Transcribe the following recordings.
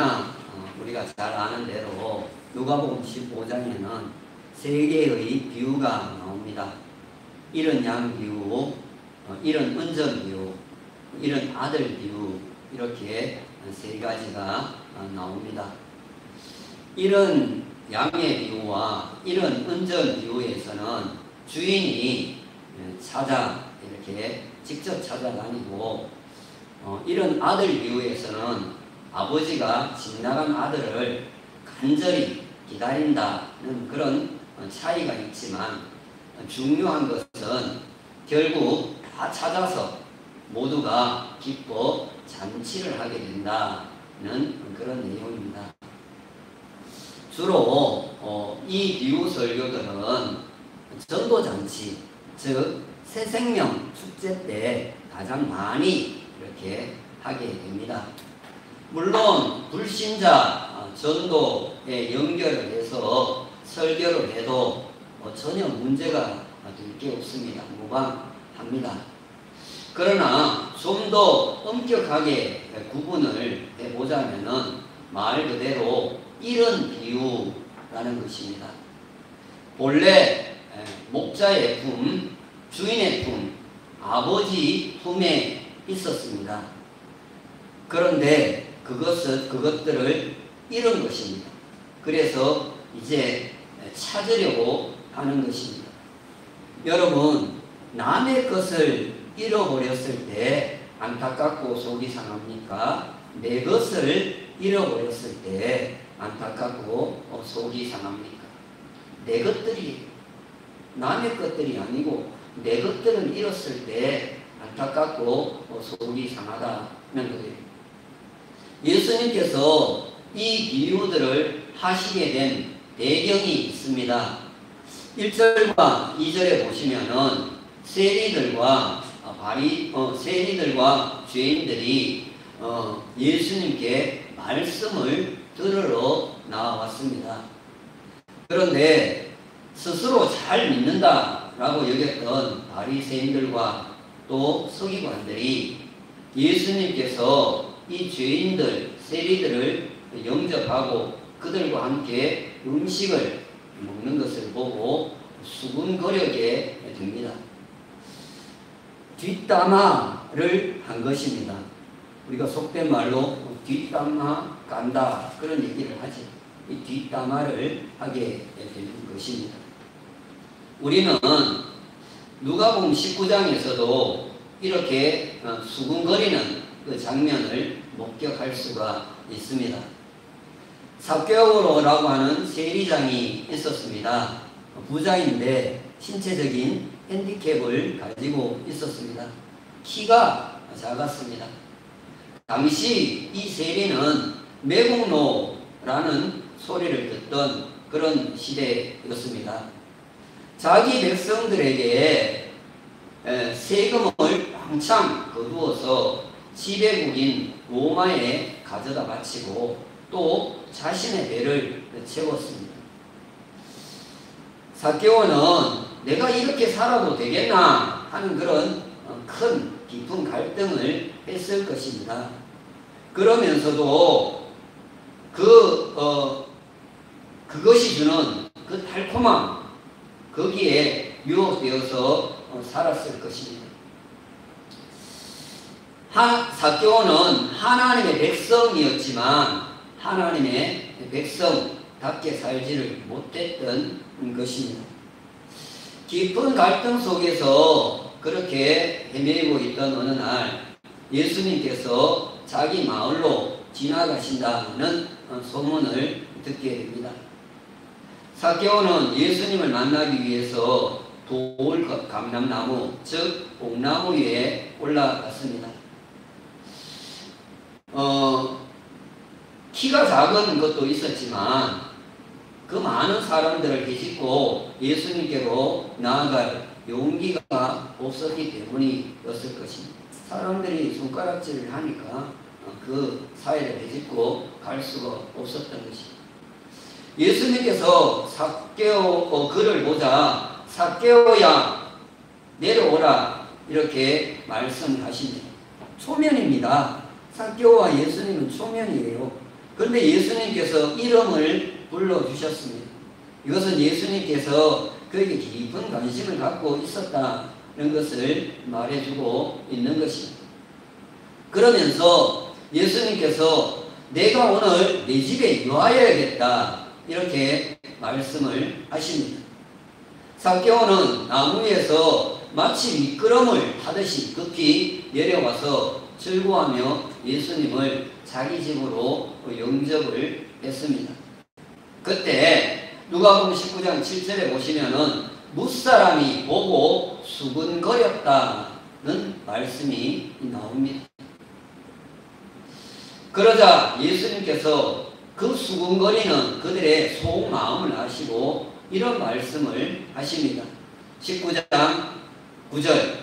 너무나 우리가 잘 아는 대로 누가복음 15장에는 세 개의 비유가 나옵니다. 잃은 양 비유, 잃은 은전 비유, 잃은 아들 비유, 이렇게 세 가지가 나옵니다. 잃은 양의 비유와 잃은 은전 비유에서는 주인이 이렇게 직접 찾아다니고, 잃은 아들 비유에서는 아버지가 집 나간 아들을 간절히 기다린다는 그런 차이가 있지만, 중요한 것은 결국 다 찾아서 모두가 기뻐 잔치를 하게 된다는 그런 내용입니다. 주로 이 비유 설교들은 전도잔치, 즉 새생명 축제 때 가장 많이 이렇게 하게 됩니다. 물론 불신자 전도에 연결을 해서 설교를 해도 전혀 문제가 될 게 없습니다. 무방합니다. 그러나 좀 더 엄격하게 구분을 해보자면은 말 그대로 잃은 비유라는 것입니다. 본래 목자의 품, 주인의 품, 아버지 품에 있었습니다. 그런데 그것들을 잃은 것입니다. 그래서 이제 찾으려고 하는 것입니다. 여러분, 남의 것을 잃어버렸을 때 안타깝고 속이 상합니까? 내 것을 잃어버렸을 때 안타깝고 속이 상합니까? 내 것들이, 남의 것들이 아니고 내 것들을 잃었을 때 안타깝고 속이 상하다는 거예요. 예수님께서 이 비유들을 하시게 된 배경이 있습니다. 1절과 2절에 보시면은 세리들과 죄인들이 예수님께 말씀을 들으러 나왔습니다. 그런데 스스로 잘 믿는다라고 여겼던 바리새인들과 또 서기관들이 예수님께서 이 죄인들, 세리들을 영접하고 그들과 함께 음식을 먹는 것을 보고 수군거리게 됩니다. 뒷담화를 한 것입니다. 우리가 속된 말로 뒷담화 간다, 그런 얘기를 하죠. 이 뒷담화를 하게 되는 것입니다. 우리는 누가복음 19장에서도 이렇게 수군거리는 그 장면을 목격할 수가 있습니다. 삭개오라고 하는 세리장이 있었습니다. 부자인데 신체적인 핸디캡을 가지고 있었습니다. 키가 작았습니다. 당시 이 세리는 매국노라는 소리를 듣던 그런 시대였습니다. 자기 백성들에게 세금을 왕창 거두어서 지배국인 로마에 가져다 바치고 또 자신의 배를 채웠습니다. 삭개오는 내가 이렇게 살아도 되겠나 하는 그런 큰 깊은 갈등을 했을 것입니다. 그러면서도 그것이 주는 그 달콤함, 거기에 유혹되어서 살았을 것입니다. 삭개오는 하나님의 백성이었지만 하나님의 백성답게 살지를 못했던 것입니다. 깊은 갈등 속에서 그렇게 헤매고 있던 어느 날 예수님께서 자기 마을로 지나가신다는 소문을 듣게 됩니다. 삭개오는 예수님을 만나기 위해서 돌 감람나무, 즉 옥나무 위에 올라갔습니다. 키가 작은 것도 있었지만 그 많은 사람들을 뒤집고 예수님께로 나아갈 용기가 없었기 때문이었을 것입니다. 사람들이 손가락질을 하니까 그 사이를 뒤집고 갈 수가 없었던 것입니다. 예수님께서 그를 보자 삭개오야 내려오라 이렇게 말씀하십니다. 초면입니다. 삭개오와 예수님은 초면이에요. 그런데 예수님께서 이름을 불러주셨습니다. 이것은 예수님께서 그에게 깊은 관심을 갖고 있었다는 것을 말해주고 있는 것입니다. 그러면서 예수님께서 내가 오늘 내 집에 유하여야겠다 이렇게 말씀을 하십니다. 삭개오는 나무 위에서 마치 미끄럼을 타듯이 급히 내려와서 즐거워하며 예수님을 자기 집으로 영접을 했습니다. 그때 누가복음 19장 7절에 보시면은 무사람이 보고 수근거렸다는 말씀이 나옵니다. 그러자 예수님께서 그 수근거리는 그들의 속마음을 아시고 이런 말씀을 하십니다. 19장 9절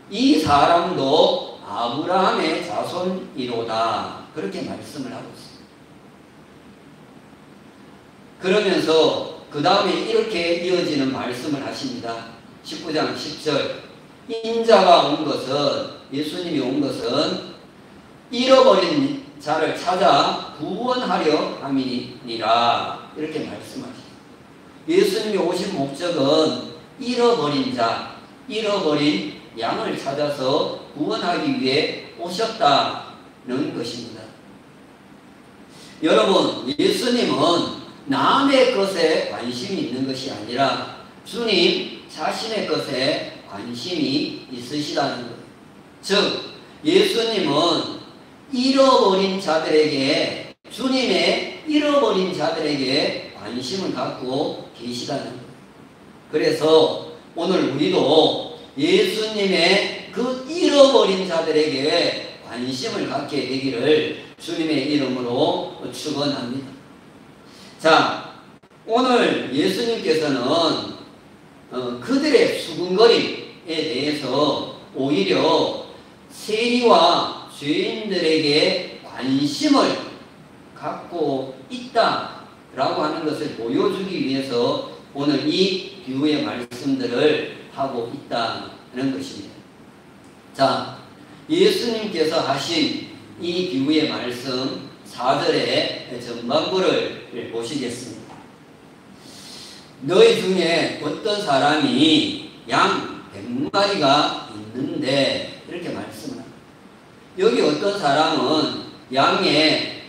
이 사람도 아브라함의 자손이로다 그렇게 말씀을 하고 있습니다. 그러면서 그 다음에 이렇게 이어지는 말씀을 하십니다. 19장 10절 인자가 온 것은 예수님이 온 것은 잃어버린 자를 찾아 구원하려 함이니라 이렇게 말씀하십니다. 예수님이 오신 목적은 잃어버린 자, 잃어버린 양을 찾아서 구원하기 위해 오셨다는 것입니다. 여러분, 예수님은 남의 것에 관심이 있는 것이 아니라 주님 자신의 것에 관심이 있으시다는 것. 즉, 예수님은 잃어버린 자들에게, 주님의 잃어버린 자들에게 관심을 갖고 계시다는 것. 그래서 오늘 우리도 예수님의 그 잃어버린 자들에게 관심을 갖게 되기를 주님의 이름으로 축원합니다. 자, 오늘 예수님께서는 그들의 수군거림에 대해서 오히려 세리와 죄인들에게 관심을 갖고 있다라고 하는 것을 보여주기 위해서 오늘 이 비유의 말씀들을 하고 있다는 것입니다. 자, 예수님께서 하신 이 비유의 말씀 4절의 전반부를 보시겠습니다. 너희 중에 어떤 사람이 양 100마리가 있는데 이렇게 말씀합니다. 여기 어떤 사람은 양의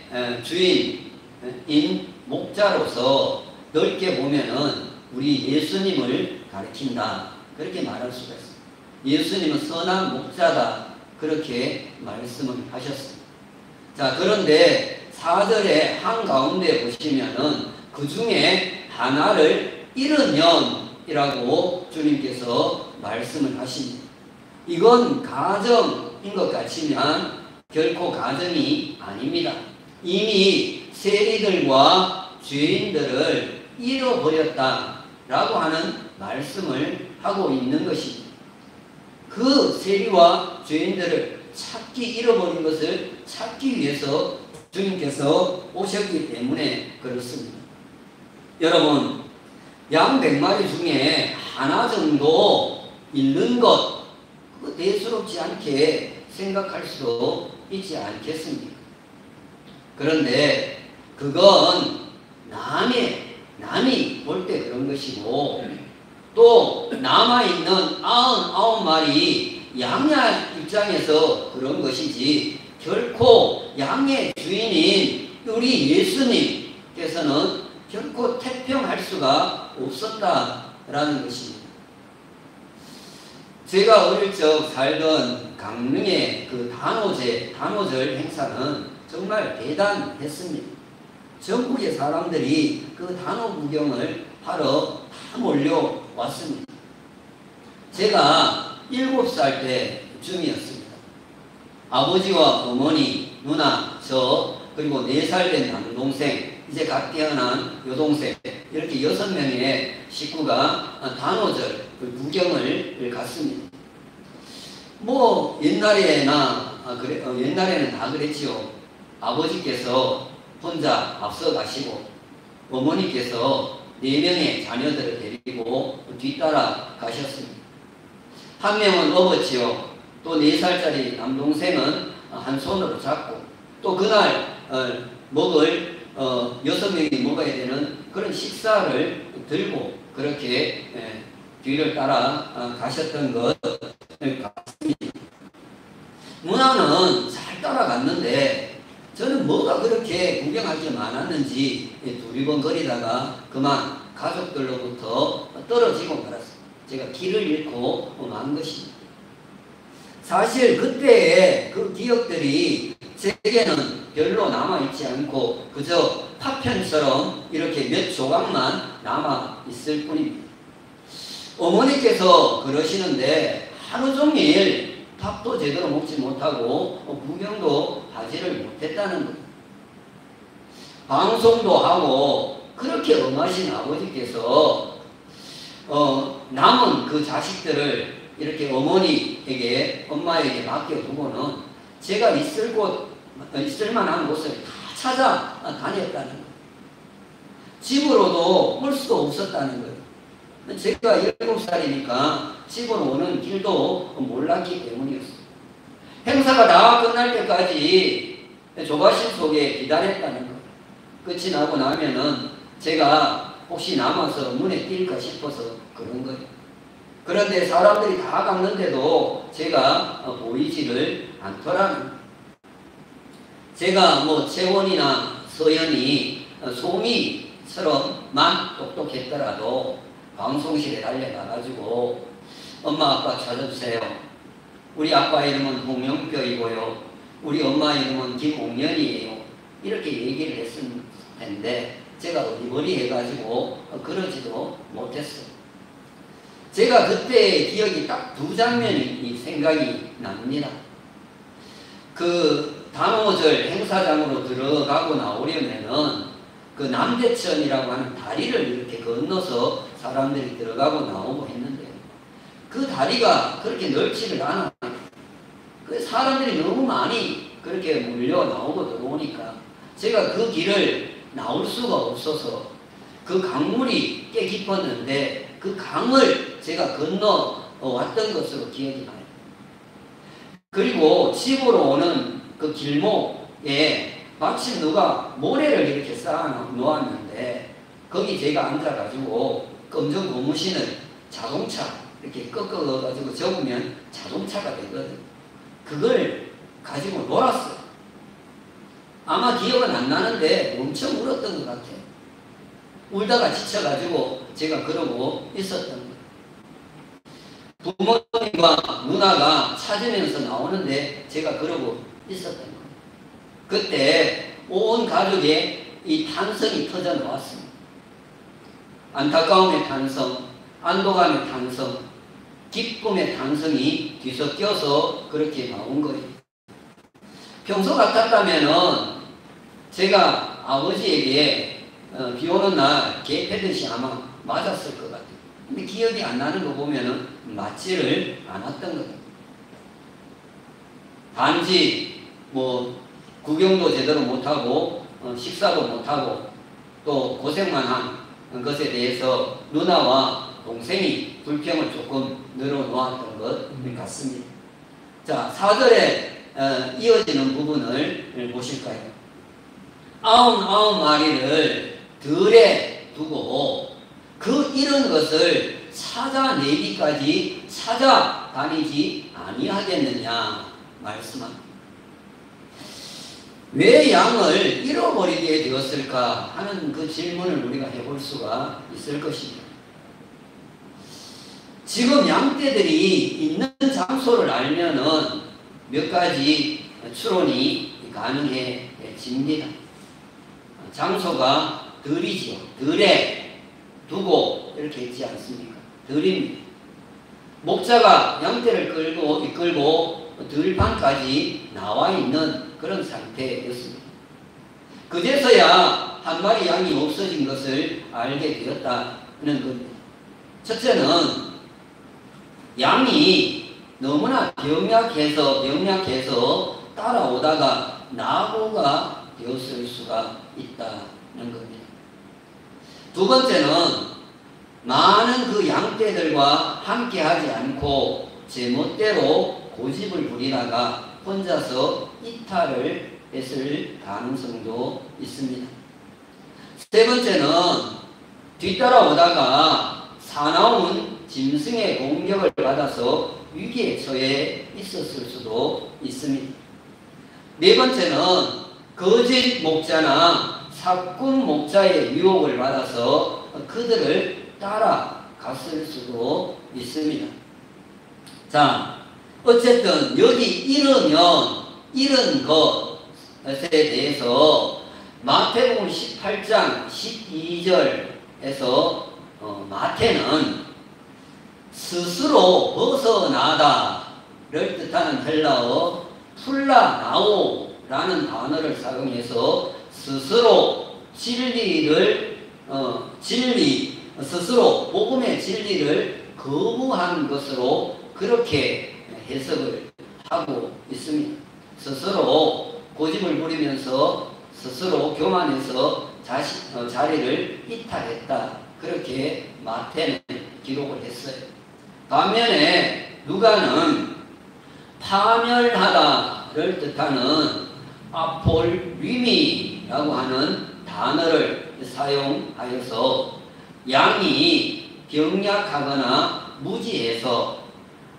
주인인 목자로서 넓게 보면은 우리 예수님을 가리킨다 그렇게 말할 수가 있습니다. 예수님은 선한 목자다 그렇게 말씀을 하셨습니다. 자, 그런데 4절의 한가운데 보시면은 그 중에 하나를 잃은 년이라고 주님께서 말씀을 하십니다. 이건 가정인 것 같지만 결코 가정이 아닙니다. 이미 세리들과 죄인들을 잃어버렸다라고 하는 말씀을 하고 있는 것입니다. 그 세리와 죄인들을 잃어버린 것을 찾기 위해서 주님께서 오셨기 때문에 그렇습니다. 여러분, 양 100마리 중에 하나 정도 잃는 것, 대수롭지 않게 생각할 수도 있지 않겠습니까? 그런데 그건 남이 볼 때 그런 것이고 또 남아있는 99마리 양의 입장에서 그런 것이지 결코 양의 주인인 우리 예수님께서는 결코 태평할 수가 없었다라는 것입니다. 제가 어릴 적 살던 강릉의 그 단오절 행사는 정말 대단했습니다. 전국의 사람들이 그 단오 구경을 하러 다 몰려왔습니다. 제가 7살 때쯤이었습니다. 아버지와 어머니, 누나, 저 그리고 4살 된 남동생, 이제 갓 태어난 여동생 이렇게 6명의 식구가 단오절 구경을 갔습니다. 뭐 옛날에는 다 그랬지요. 아버지께서 혼자 앞서 가시고 어머니께서 4명의 자녀들을 데리고 뒤따라 가셨습니다. 한 명은 업었지요. 또 4살짜리 남동생은 한 손으로 잡고 또 그날 먹을 6명이 먹어야 되는 그런 식사를 들고 그렇게 뒤를 따라 가셨던 것 같습니다. 문화는 잘 따라갔는데 저는 뭐가 그렇게 구경할 게 많았는지 두리번거리다가 그만 가족들로부터 떨어지고 말았습니다. 제가 길을 잃고 만 것입니다. 사실 그때의 그 기억들이 제게는 별로 남아있지 않고 그저 파편처럼 이렇게 몇 조각만 남아있을 뿐입니다. 어머니께서 그러시는데 하루 종일 밥도 제대로 먹지 못하고 구경도 하지를 못했다는 것. 방송도 하고 그렇게 엄하신 아버지께서 남은 그 자식들을 이렇게 어머니에게 엄마에게 맡겨두고는 제가 있을 만한 곳을 다 찾아다녔다는 것. 집으로도 올 수도 없었다는 거예요. 제가 7살이니까 집으로 오는 길도 몰랐기 때문이었어요. 행사가 다 끝날 때까지 조바심 속에 기다렸다는 거. 끝이 나고 나면은 제가 혹시 남아서 눈에 띌까 싶어서 그런 거예요. 그런데 사람들이 다 갔는데도 제가 보이지를 않더라는 거예요. 제가 뭐 채원이나 서연이 소미처럼만 똑똑했더라도 방송실에 달려가가지고 엄마 아빠 찾아주세요. 우리 아빠 이름은 홍명표이고요. 우리 엄마 이름은 김옥년이에요. 이렇게 얘기를 했을 텐데 제가 어리버리 해가지고 그러지도 못했어요. 제가 그때의 기억이 딱 2장면이 생각이 납니다. 그 단오절 행사장으로 들어가고 나오려면은 그 남대천이라고 하는 다리를 이렇게 건너서 사람들이 들어가고 나오고 했는데요. 그 다리가 그렇게 넓지를 않아요. 그 사람들이 너무 많이 그렇게 몰려 나오고 들어오니까 제가 그 길을 나올 수가 없어서 그 강물이 꽤 깊었는데 그 강을 제가 건너 왔던 것으로 기억이 나요. 그리고 집으로 오는 그 길목에 마침 누가 모래를 이렇게 쌓아 놓았는데 거기 제가 앉아가지고 검정 고무신을 자동차 이렇게 꺾어가지고 접으면 자동차가 되거든. 그걸 가지고 놀았어요. 아마 기억은 안 나는데 엄청 울었던 것 같아요. 울다가 지쳐가지고 제가 그러고 있었던 거예요. 부모님과 누나가 찾으면서 나오는데 제가 그러고 있었던 거예요. 그때 온 가족의 이 탄성이 터져 나왔습니다. 안타까움의 탄성, 안도감의 탄성, 기쁨의 탄성이 뒤섞여서 그렇게 나온 거예요. 평소 같았다면은 제가 아버지에게 비 오는 날 개 패듯이 아마 맞았을 것 같아요. 근데 기억이 안 나는 거 보면은 맞지를 않았던 거예요. 단지 뭐 구경도 제대로 못하고 식사도 못하고 또 고생만 한 것에 대해서 누나와 동생이 불평을 조금 늘어놓았던 것 같습니다. 자, 4절에 이어지는 부분을 보실까요? 99마리를 들에 두고 그 잃은 것을 찾아내기까지 찾아다니지 아니하겠느냐 말씀합니다. 왜 양을 잃어버리게 되었을까 하는 그 질문을 우리가 해볼 수가 있을 것입니다. 지금 양떼들이 있는 장소를 알면은 몇 가지 추론이 가능해집니다. 장소가 들이지요. 들에 두고 이렇게 있지 않습니까? 들입니다. 목자가 양떼를 이끌고 들판까지 나와 있는 그런 상태였습니다. 그제서야 한 마리 양이 없어진 것을 알게 되었다는 겁니다. 첫째는 양이 너무나 병약해서 따라오다가 낙오가 되었을 수가 있다는 겁니다. 두 번째는 많은 그 양떼들과 함께하지 않고 제멋대로 고집을 부리다가 혼자서 이탈을 했을 가능성도 있습니다. 세 번째는 뒤따라오다가 사나운 짐승의 공격을 받아서 위기에 처해 있었을 수도 있습니다. 네 번째는 거짓 목자나 사꾼 목자의 유혹을 받아서 그들을 따라갔을 수도 있습니다. 자, 어쨌든 여기 이런 것에 대해서 마태복음 18장 12절에서 마태는 스스로 벗어나다를 뜻하는 헬라어 플라나오라는 단어를 사용해서 스스로 스스로 복음의 진리를 거부한 것으로 그렇게 해석을 하고 있습니다. 스스로 고집을 부리면서 스스로 교만해서 자리를 이탈했다. 그렇게 마태는 기록을 했어요. 반면에 누가는 파멸하다를 뜻하는 아폴리미라고 하는 단어를 사용하여서 양이 병약하거나 무지해서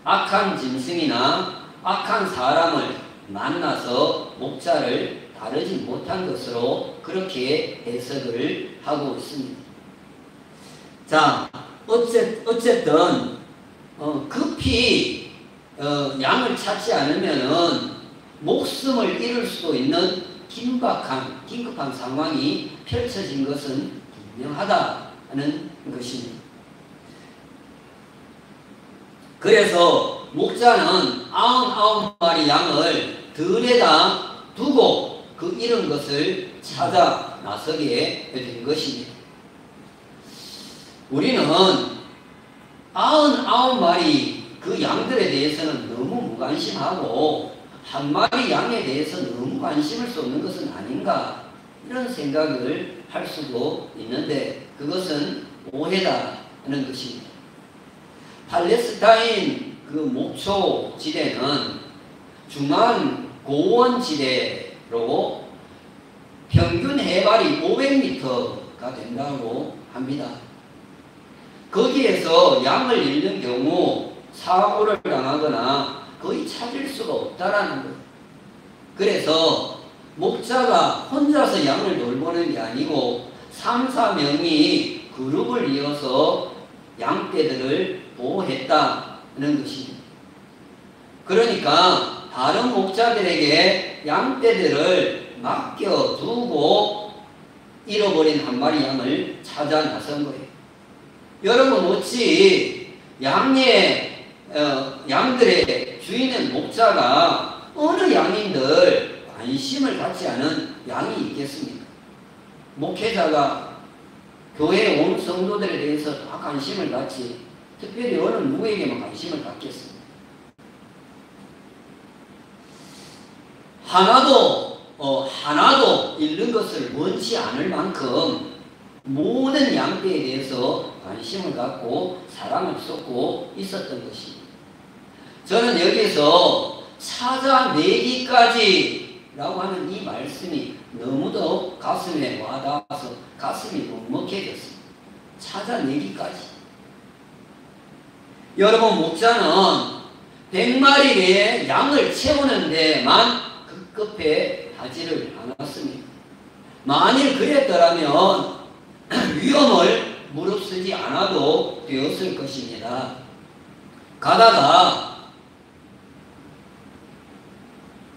악한 짐승이나 악한 사람을 만나서 목자를 다루지 못한 것으로 그렇게 해석을 하고 있습니다. 자, 어쨌든 급히 양을 찾지 않으면은 목숨을 잃을 수도 있는 긴급한 상황이 펼쳐진 것은 분명하다는 것입니다. 그래서 목자는 99마리 양을 들에다 두고 그 잃은 것을 찾아 나서게 된 것입니다. 우리는 99마리 그 양들에 대해서는 너무 무관심하고 한 마리 양에 대해서 너무 관심을 쏟는 것은 아닌가 이런 생각을 할 수도 있는데 그것은 오해다는 것입니다. 팔레스타인 그 목초 지대는 중앙 고원 지대로 평균 해발이 500m가 된다고 합니다. 거기에서 양을 잃는 경우 사고를 당하거나 거의 찾을 수가 없다라는 거예요. 그래서 목자가 혼자서 양을 돌보는 게 아니고 3, 4명이 그룹을 이어서 양떼들을 보호했다는 것입니다. 그러니까 다른 목자들에게 양떼들을 맡겨두고 잃어버린 한 마리 양을 찾아 나선 거예요. 여러분 어찌 양들의 주인은 목자가 어느 양인들 관심을 갖지 않은 양이 있겠습니까? 목회자가 교회에 온 성도들에 대해서 다 관심을 갖지 특별히 어느 누구에게만 관심을 갖겠습니까? 하나도 잃는 것을 원치 않을 만큼 모든 양떼에 대해서 관심을 갖고 사랑을 쏟고 있었던 것입니다. 저는 여기에서 찾아내기까지라고 하는 이 말씀이 너무도 가슴에 와닿아서 가슴이 먹먹해졌습니다. 찾아내기까지. 여러분 목자는 100마리의 양을 채우는 데만 급급해 하지를 않았습니다. 만일 그랬더라면 위험을 무릅쓰지 않아도 되었을 것입니다. 가다가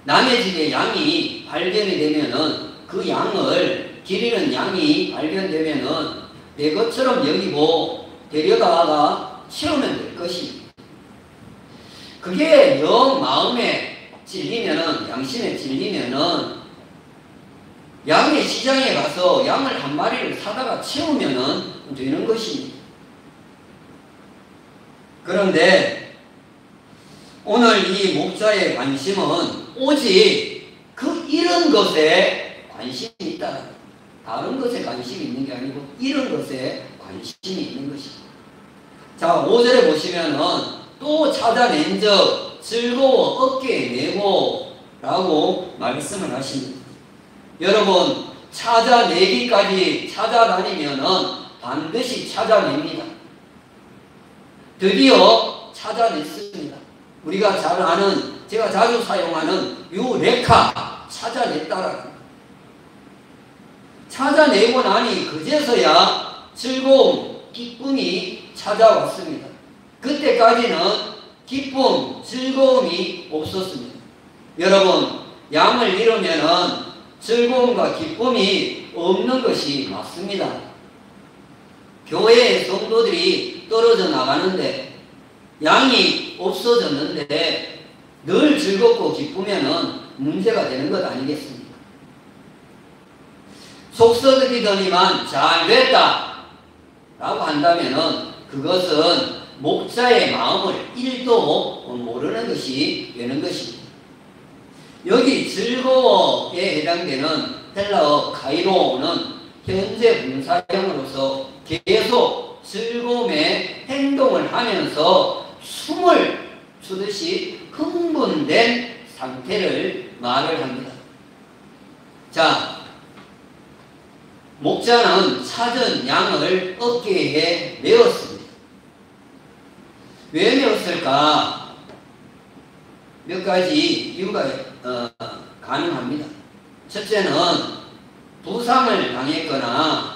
남의 집에 양이 발견이 되면은 그 양을 기르는 양이 발견되면은 내 것처럼 여기고 데려다가 채우면 될 것입니다. 그게 영 마음에 찔리면은 양심에 찔리면은 양의 시장에 가서 양을 한 마리를 사다가 채우면은 되는 것입니다. 그런데 오늘 이 목자의 관심은 오직 그 잃은 것에 관심이 있다. 다른 것에 관심이 있는 게 아니고 잃은 것에 관심이 있는 것입니다. 자, 5절에 보시면은 또 찾아낸 적 즐거워 어깨에 메고 라고 말씀을 하십니다. 여러분 찾아내기까지 찾아다니면은 반드시 찾아냅니다. 드디어 찾아냈습니다. 우리가 잘 아는, 제가 자주 사용하는 유레카, 찾아냈다라는. 찾아내고 나니 그제서야 즐거움, 기쁨이 찾아왔습니다. 그때까지는 기쁨, 즐거움이 없었습니다. 여러분, 양을 잃으면은 즐거움과 기쁨이 없는 것이 맞습니다. 교회의 성도들이 떨어져 나가는데, 양이 없어졌는데 늘 즐겁고 기쁘면은 문제가 되는 것 아니겠습니까? 속썩이더니만 잘 됐다 라고 한다면은 그것은 목자의 마음을 1도 모르는 것이 되는 것입니다. 여기 즐거워에 해당되는 헬라어 카이로는 현재 분사형으로서 계속 즐거움의 행동을 하면서 숨을 쉬듯이 흥분된 상태를 말을 합니다. 자, 목자는 찾은 양을 어깨에 메었습니다. 왜 메었을까? 몇 가지 이유가 가능합니다. 첫째는 부상을 당했거나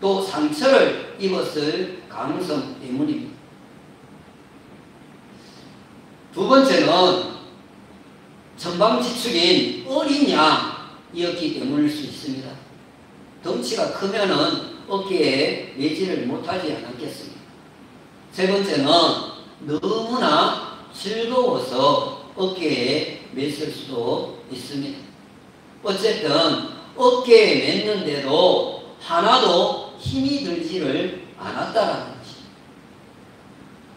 또 상처를 입었을 가능성 때문입니다. 두 번째는 전방지축인 어린 양이었기 때문일 수 있습니다. 덩치가 크면은 어깨에 매지를 못하지 않았겠습니까? 세 번째는 너무나 즐거워서 어깨에 맸을 수도 있습니다. 어쨌든 어깨에 맸는데도 하나도 힘이 들지를 않았다라는 것입니다.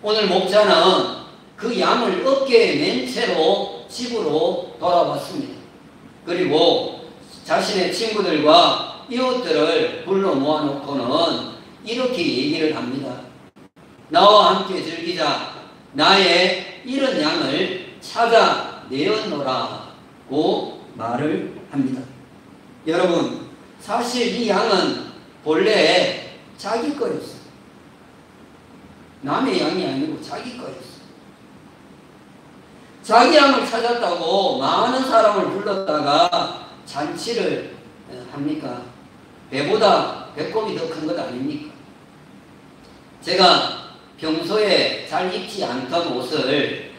오늘 목자는 그 양을 어깨에 맨 채로 집으로 돌아왔습니다. 그리고 자신의 친구들과 이웃들을 불러 모아놓고는 이렇게 얘기를 합니다. 나와 함께 즐기자. 나의 잃은 양을 찾아내었노라고 말을 합니다. 여러분, 사실 이 양은 본래 자기 거였어요. 남의 양이 아니고 자기 거였어요. 자기 양을 찾았다고 많은 사람을 불렀다가 잔치를 합니까? 배보다 배꼽이 더 큰 것 아닙니까? 제가 평소에 잘 입지 않던 옷을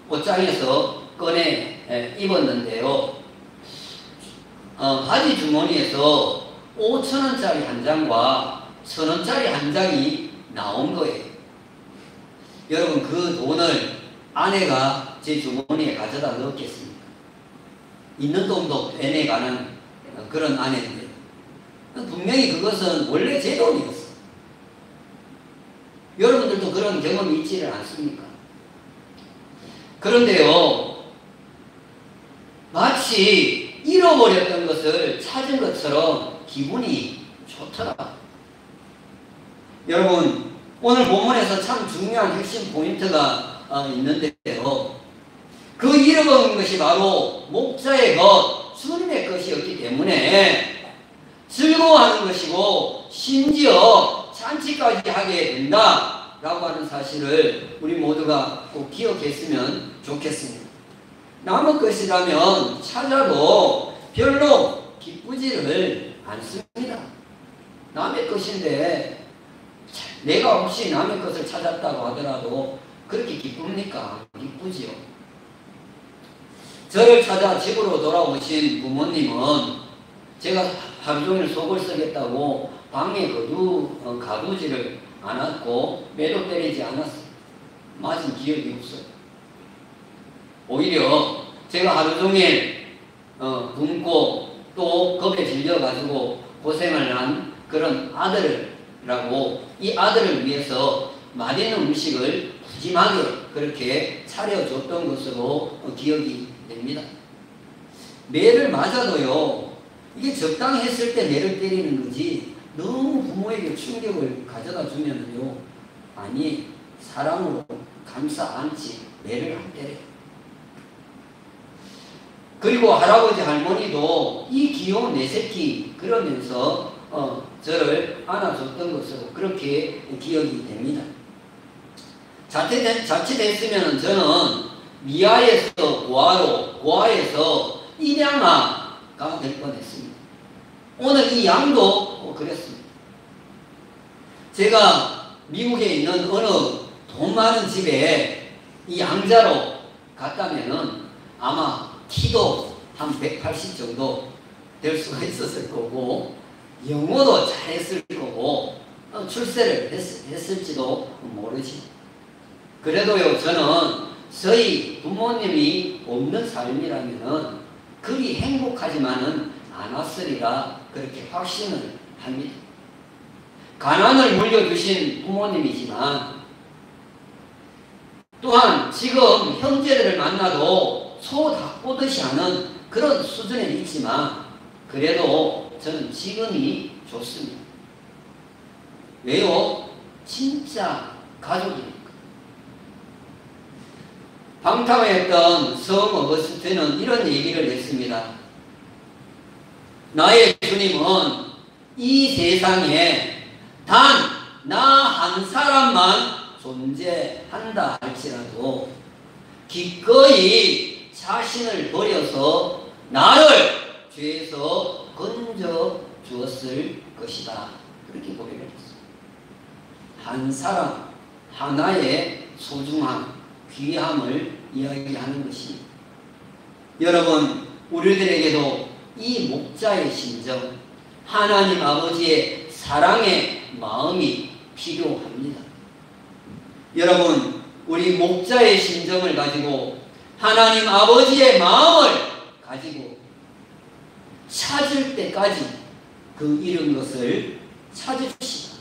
옷장에서 꺼내 입었는데요. 바지 주머니에서 5,000원짜리 한 장과 1,000원짜리 한 장이 나온 거예요. 여러분, 그 돈을 아내가 제 주머니에 가져다 넣었겠습니까? 있는 돈도 빼내가는 그런 아내인데, 분명히 그것은 원래 제 돈이었어요. 여러분들도 그런 경험이 있지를 않습니까? 그런데요, 마치 잃어버렸던 것을 찾은 것처럼 기분이 좋더라. 여러분, 오늘 본문에서 참 중요한 핵심 포인트가 있는데요. 그 잃어버린 것이 바로 목자의 것, 주님의 것이었기 때문에 즐거워하는 것이고 심지어 잔치까지 하게 된다라고 하는 사실을 우리 모두가 꼭 기억했으면 좋겠습니다. 남의 것이라면 찾아도 별로 기쁘지를 않습니다. 남의 것인데 내가 혹시 남의 것을 찾았다고 하더라도 그렇게 기쁩니까? 기쁘지요. 저를 찾아 집으로 돌아오신 부모님은 제가 하루 종일 속을 썩였다고 방에 가두지를 않았고 매도 때리지 않았어요. 맞은 기억이 없어요. 오히려 제가 하루 종일 굶고 또 겁에 질려가지고 고생을 한 그런 아들이라고 이 아들을 위해서 맛있는 음식을 푸짐하게 그렇게 차려줬던 것으로 기억이 됩니다. 매를 맞아도요, 이게 적당히 했을 때 매를 때리는 거지 너무 부모에게 충격을 가져다 주면은요, 아니 사랑으로 감싸 안지 매를 안 때려요. 그리고 할아버지 할머니도 이 귀여운 내 새끼 그러면서 저를 안아줬던 것으로 그렇게 기억이 됩니다. 자칫했으면 저는 미아에서 고아로, 고아에서 입양아가 될 뻔했습니다. 오늘 이 양도 그랬습니다. 제가 미국에 있는 어느 돈 많은 집에 이 양자로 갔다면은 아마 키도 한 180 정도 될 수가 있었을 거고, 영어도 잘했을 거고, 출세를 했을지도 모르지. 그래도요, 저는 저희 부모님이 없는 삶이라면은 그리 행복하지만은 않았으리라 그렇게 확신을 합니다. 가난을 물려주신 부모님이지만 또한 지금 형제들을 만나도 소 닭보듯이 하는 그런 수준에 있지만 그래도 저는 지금이 좋습니다. 왜요? 진짜 가족이니까. 방탕했던 성 어거스틴은 이런 얘기를 했습니다. 나의 주님은 이 세상에 단 나 한 사람만 존재한다 할지라도 기꺼이 자신을 버려서 나를 죄에서 건져 주었을 것이다. 그렇게 고백을 했습니다. 한 사람 하나의 소중함, 귀함을 이야기하는 것입니다. 여러분, 우리들에게도 이 목자의 심정, 하나님 아버지의 사랑의 마음이 필요합니다. 여러분, 우리 목자의 심정을 가지고 하나님 아버지의 마음을 가지고 찾을 때까지 그 잃은 것을 찾읍시다.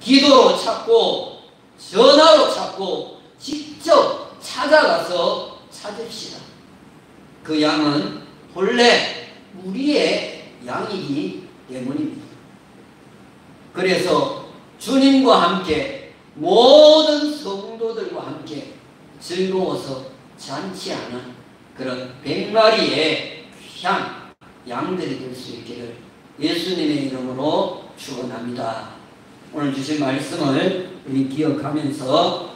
기도로 찾고 전화로 찾고 직접 찾아가서 찾읍시다. 그 양은 본래 우리의 양이기 때문입니다. 그래서 주님과 함께 모든 성도들과 함께 즐거워서 잔치하는 그런 100마리의 귀한 양들이 될 수 있기를 예수님의 이름으로 축원합니다. 오늘 주신 말씀을 우리 기억하면서